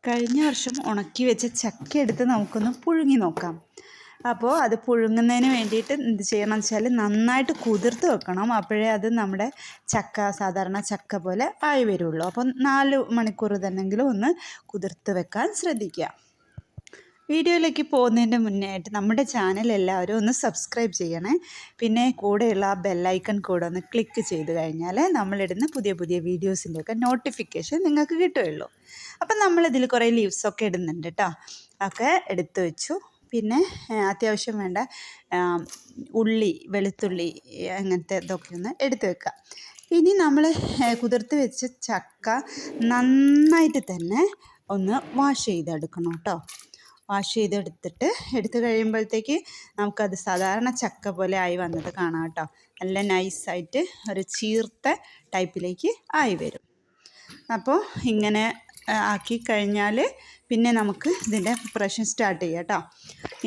കഴിഞ്ഞ വർഷം ഉണക്കി വെച്ച ചക്ക എടുത്ത് നമുക്കൊന്ന് പുഴുങ്ങി നോക്കാം. അപ്പോൾ അത് പുഴുങ്ങുന്നതിന് വേണ്ടിയിട്ട് എന്ത് ചെയ്യണം വെച്ചാൽ നന്നായിട്ട് കുതിർത്ത് വെക്കണം. അപ്പോഴേ അത് നമ്മുടെ ചക്ക സാധാരണ ചക്ക പോലെ ആയി വരുള്ളൂ. അപ്പോൾ 4 മണിക്കൂർ തന്നെങ്കിലും ഒന്ന് കുതിർത്ത് വെക്കാൻ ശ്രദ്ധിക്കുക. വീഡിയോയിലേക്ക് പോകുന്നതിൻ്റെ മുന്നേ ആയിട്ട് നമ്മുടെ ചാനൽ എല്ലാവരും ഒന്ന് സബ്സ്ക്രൈബ് ചെയ്യണേ. പിന്നെ കൂടെയുള്ള ആ ബെല്ലൈക്കൺ കൂടെ ഒന്ന് ക്ലിക്ക് ചെയ്ത് കഴിഞ്ഞാൽ നമ്മളിടുന്ന പുതിയ പുതിയ വീഡിയോസിൻ്റെയൊക്കെ നോട്ടിഫിക്കേഷൻ നിങ്ങൾക്ക് കിട്ടുകയുള്ളൂ. അപ്പം നമ്മളിതിൽ കുറേ ലീവ്സൊക്കെ ഇടുന്നുണ്ട് കേട്ടോ. ഒക്കെ എടുത്തു വെച്ചു. പിന്നെ അത്യാവശ്യം വേണ്ട ഉള്ളി, വെളുത്തുള്ളി അങ്ങനത്തെ ഇതൊക്കെ ഒന്ന് എടുത്ത് വെക്കുക. ഇനി നമ്മൾ കുതിർത്ത് വെച്ച ചക്ക നന്നായിട്ട് തന്നെ ഒന്ന് വാഷ് ചെയ്തെടുക്കണം കേട്ടോ. വാഷ് ചെയ്തെടുത്തിട്ട് എടുത്ത് കഴിയുമ്പോഴത്തേക്ക് നമുക്കത് സാധാരണ ചക്ക പോലെ ആയി വന്നത് കാണാം കേട്ടോ. നല്ല നൈസായിട്ട് ഒരു ചീർത്ത ടൈപ്പിലേക്ക് ആയി വരും. അപ്പോൾ ഇങ്ങനെ ആക്കി കഴിഞ്ഞാൽ പിന്നെ നമുക്ക് ഇതിൻ്റെ പ്രിപ്പറേഷൻ സ്റ്റാർട്ട് ചെയ്യാം കേട്ടോ.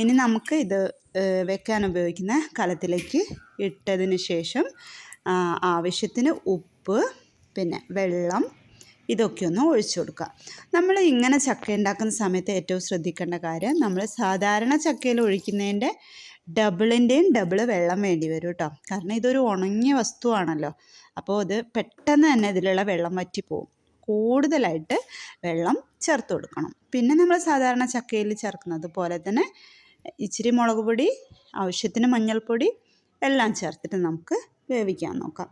ഇനി നമുക്ക് ഇത് വെക്കാൻ ഉപയോഗിക്കുന്ന കലത്തിലേക്ക് ഇട്ടതിന് ശേഷം ആവശ്യത്തിന് ഉപ്പ്, പിന്നെ വെള്ളം, ഇതൊക്കെ ഒന്ന് ഒഴിച്ചു കൊടുക്കുക. നമ്മൾ ഇങ്ങനെ ചക്ക ഉണ്ടാക്കുന്ന സമയത്ത് ഏറ്റവും ശ്രദ്ധിക്കേണ്ട കാര്യം, നമ്മൾ സാധാരണ ചക്കയിൽ ഒഴിക്കുന്നതിൻ്റെ ഡബിളിൻ്റെയും ഡബിൾ വെള്ളം വേണ്ടി വരും കേട്ടോ. കാരണം ഇതൊരു ഉണങ്ങിയ വസ്തുവാണല്ലോ. അപ്പോൾ ഇത് പെട്ടെന്ന് തന്നെ ഇതിലുള്ള വെള്ളം വറ്റിപ്പോവും. കൂടുതലായിട്ട് വെള്ളം ചേർത്ത് കൊടുക്കണം. പിന്നെ നമ്മൾ സാധാരണ ചക്കയിൽ ചേർക്കുന്നത് പോലെ തന്നെ ഇച്ചിരി മുളക് പൊടി, ആവശ്യത്തിന് മഞ്ഞൾപ്പൊടി എല്ലാം ചേർത്തിട്ട് നമുക്ക് വേവിക്കാൻ നോക്കാം.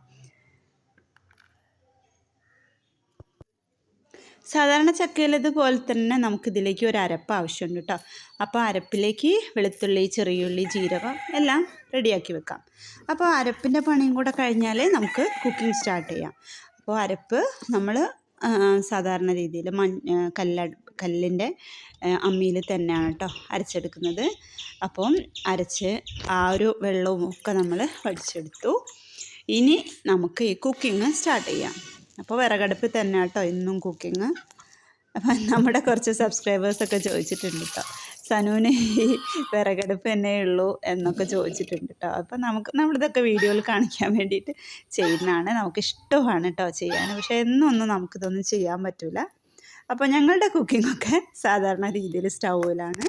സാധാരണ ചക്കയിലതുപോലെ തന്നെ നമുക്കിതിലേക്ക് ഒരു അരപ്പ് ആവശ്യമുണ്ട് കേട്ടോ. അപ്പോൾ അരപ്പിലേക്ക് വെളുത്തുള്ളി, ചെറിയുള്ളി, ജീരകം എല്ലാം റെഡിയാക്കി വെക്കാം. അപ്പോൾ അരപ്പിൻ്റെ പണിയും കൂടെ കഴിഞ്ഞാൽ നമുക്ക് കുക്കിംഗ് സ്റ്റാർട്ട് ചെയ്യാം. അപ്പോൾ അരപ്പ് നമ്മൾ സാധാരണ രീതിയിൽ കല്ലിൻ്റെ അമ്മിയിൽ തന്നെയാണ് കേട്ടോ അരച്ചെടുക്കുന്നത്. അപ്പം അരച്ച് ആ ഒരു വെള്ളവും ഒക്കെ നമ്മൾ വടിച്ചെടുത്തു. ഇനി നമുക്ക് ഈ കുക്കിംഗ് സ്റ്റാർട്ട് ചെയ്യാം. അപ്പോൾ വിറകടുപ്പിൽ തന്നെ കേട്ടോ ഇന്നും കുക്കിങ്. അപ്പം നമ്മുടെ കുറച്ച് സബ്സ്ക്രൈബേഴ്സൊക്കെ ചോദിച്ചിട്ടുണ്ട് കേട്ടോ, സനുവിന് ഈ വിറകടുപ്പ് തന്നെ ഉള്ളൂ എന്നൊക്കെ ചോദിച്ചിട്ടുണ്ട് കേട്ടോ. അപ്പം നമ്മളിതൊക്കെ വീഡിയോയിൽ കാണിക്കാൻ വേണ്ടിയിട്ട് ചെയ്യുന്നതാണ്. നമുക്കിഷ്ടമാണ് കേട്ടോ ചെയ്യാൻ. പക്ഷേ എന്നൊന്നും നമുക്കിതൊന്നും ചെയ്യാൻ പറ്റില്ല. അപ്പോൾ ഞങ്ങളുടെ കുക്കിങ്ങൊക്കെ സാധാരണ രീതിയിൽ സ്റ്റൗവിലാണ്.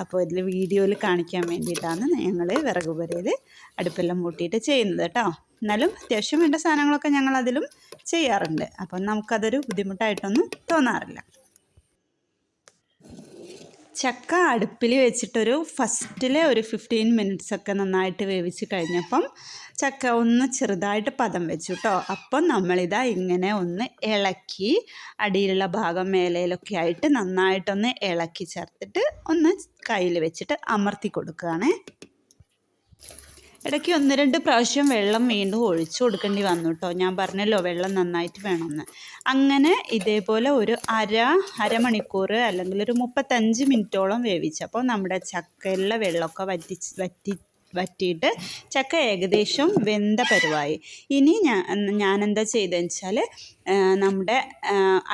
അപ്പോൾ ഇതിൽ വീഡിയോയിൽ കാണിക്കാൻ വേണ്ടിയിട്ടാണ് ഞങ്ങൾ വിറക് പുരയിൽ അടുപ്പെല്ലാം മൂട്ടിയിട്ട് ചെയ്യുന്നത് കേട്ടോ. എന്നാലും അത്യാവശ്യം വേണ്ട സാധനങ്ങളൊക്കെ ഞങ്ങളതിലും ചെയ്യാറുണ്ട്. അപ്പം നമുക്കതൊരു ബുദ്ധിമുട്ടായിട്ടൊന്നും തോന്നാറില്ല. ചക്ക അടുപ്പിൽ വെച്ചിട്ടൊരു ഫസ്റ്റിലെ ഒരു 15 മിനിറ്റ്സൊക്കെ നന്നായിട്ട് വേവിച്ച് കഴിഞ്ഞപ്പം ചക്ക ഒന്ന് ചെറുതായിട്ട് പദം വെച്ചു കേട്ടോ. അപ്പം നമ്മളിതാ ഇങ്ങനെ ഒന്ന് ഇളക്കി അടിയിലുള്ള ഭാഗം മേലയിലൊക്കെ ആയിട്ട് നന്നായിട്ടൊന്ന് ഇളക്കി ചേർത്തിട്ട് ഒന്ന് കയ്യിൽ വെച്ചിട്ട് അമർത്തി കൊടുക്കുകയാണേ. ഇടയ്ക്ക് 1-2 പ്രാവശ്യം വെള്ളം വീണ്ടും ഒഴിച്ചു കൊടുക്കേണ്ടി വന്നു കേട്ടോ. ഞാൻ പറഞ്ഞല്ലോ വെള്ളം നന്നായിട്ട് വേണമെന്ന്. അങ്ങനെ ഇതേപോലെ ഒരു അരമണിക്കൂർ അല്ലെങ്കിൽ ഒരു 35 മിനിറ്റോളം വേവിച്ചപ്പോൾ നമ്മുടെ ചക്കയിലുള്ള വെള്ളമൊക്കെ വറ്റിയിട്ട് ചക്ക ഏകദേശം വെന്ത പരുവായി. ഇനി ഞാനെന്താ ചെയ്തതെന്ന് വെച്ചാൽ നമ്മുടെ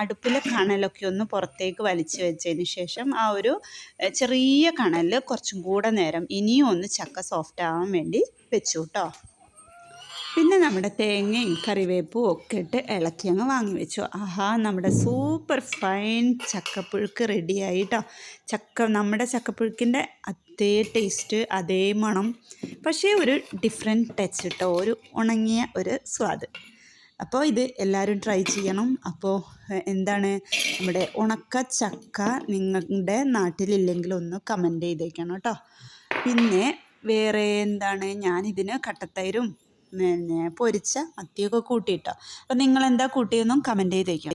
അടുപ്പിലെ കണലൊക്കെ ഒന്ന് പുറത്തേക്ക് വലിച്ചു വെച്ചതിന് ശേഷം ആ ഒരു ചെറിയ കണലിൽ കുറച്ചും കൂടെ നേരം ഇനിയും ഒന്ന് ചക്ക സോഫ്റ്റ് ആവാൻ വേണ്ടി വെച്ചു കേട്ടോ. പിന്നെ നമ്മുടെ തേങ്ങയും കറിവേപ്പും ഒക്കെ ഇട്ട് ഇളക്കി അങ്ങ് വാങ്ങി വെച്ചു. ആഹാ, നമ്മുടെ സൂപ്പർ ഫൈൻ ചക്കപ്പുഴുക്ക് റെഡിയായി കേട്ടോ. നമ്മുടെ ചക്കപ്പുഴുക്കിൻ്റെ അതേ ടേസ്റ്റ്, അതേ മണം, പക്ഷേ ഒരു ഡിഫറെൻറ്റ് ടച്ച് കേട്ടോ, ഒരു ഉണങ്ങിയ ഒരു സ്വാദ്. അപ്പോൾ ഇത് എല്ലാവരും ട്രൈ ചെയ്യണം. അപ്പോൾ എന്താണ് നമ്മുടെ ഉണക്ക ചക്ക നിങ്ങളുടെ നാട്ടിലില്ലെങ്കിൽ ഒന്ന് കമൻറ്റ് ചെയ്തേക്കണം കേട്ടോ. പിന്നെ വേറെ എന്താണ്, ഞാനിതിന് കട്ടത്തൈരും പിന്നെ പൊരിച്ച മത്തിയൊക്കെ കൂട്ടിയിട്ടോ. അപ്പോൾ നിങ്ങളെന്താ കൂട്ടിയെന്നും കമൻറ്റ് ചെയ്തേക്കണം.